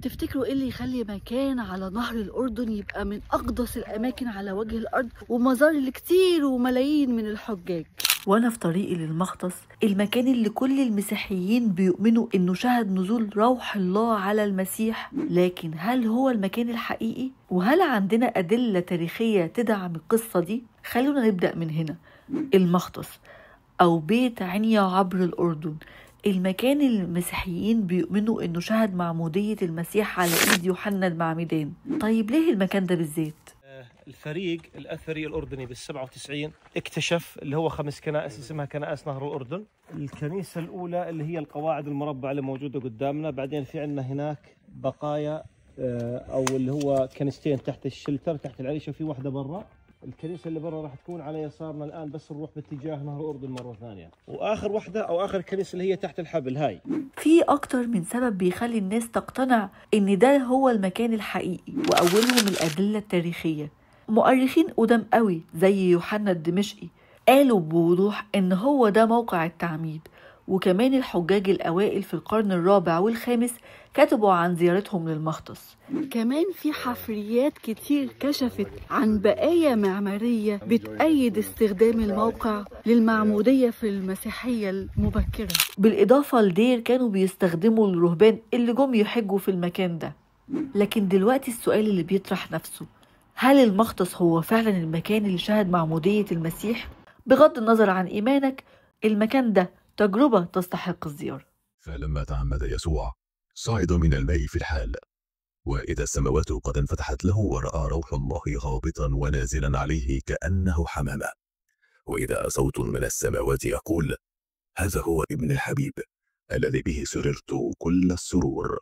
تفتكروا ايه اللي يخلي مكان على نهر الأردن يبقى من أقدس الأماكن على وجه الأرض ومزار لكتير وملايين من الحجاج؟ وأنا في طريقي للمختص، المكان اللي كل المسيحيين بيؤمنوا إنه شهد نزول روح الله على المسيح، لكن هل هو المكان الحقيقي؟ وهل عندنا أدلة تاريخية تدعم القصة دي؟ خلونا نبدأ من هنا. المختص أو بيت عنيا عبر الأردن، المكان اللي المسيحيين بيؤمنوا إنه شهد معمودية المسيح على إيد يوحنا المعمدان. طيب ليه المكان ده بالذات؟ الفريق الأثري الأردني بال97 اكتشف اللي هو 5 كنائس اسمها كنائس نهر الأردن. الكنيسة الأولى اللي هي القواعد المربعة اللي موجودة قدامنا، بعدين في عندنا هناك بقايا أو اللي هو كنيستين تحت الشلتر تحت العريشة، وفي واحدة برا. الكنيسة اللي برا راح تكون على يسارنا الآن بس نروح باتجاه نهر الأردن مرة ثانية، وآخر واحدة أو آخر كنيسة اللي هي تحت الحبل هاي. في أكتر من سبب بيخلي الناس تقتنع إن ده هو المكان الحقيقي، وأولهم الأدلة التاريخية. مؤرخين قدام قوي زي يوحنا الدمشقي قالوا بوضوح إن هو ده موقع التعميد، وكمان الحجاج الأوائل في القرن الرابع والخامس كتبوا عن زيارتهم للمختص. كمان في حفريات كتير كشفت عن بقايا معمارية بتأيد استخدام الموقع للمعمودية في المسيحية المبكرة، بالإضافة لدير كانوا بيستخدموا الرهبان اللي جم يحجوا في المكان ده. لكن دلوقتي السؤال اللي بيطرح نفسه، هل المختص هو فعلا المكان اللي شهد معمودية المسيح؟ بغض النظر عن إيمانك، المكان ده تجربة تستحق الزيارة. فلما تعمد يسوع صعد من الماء في الحال، وإذا السماوات قد انفتحت له ورأى روح الله هابطا ونازلا عليه كأنه حمامة، وإذا صوت من السماوات يقول: هذا هو ابن الحبيب الذي به سررت كل السرور.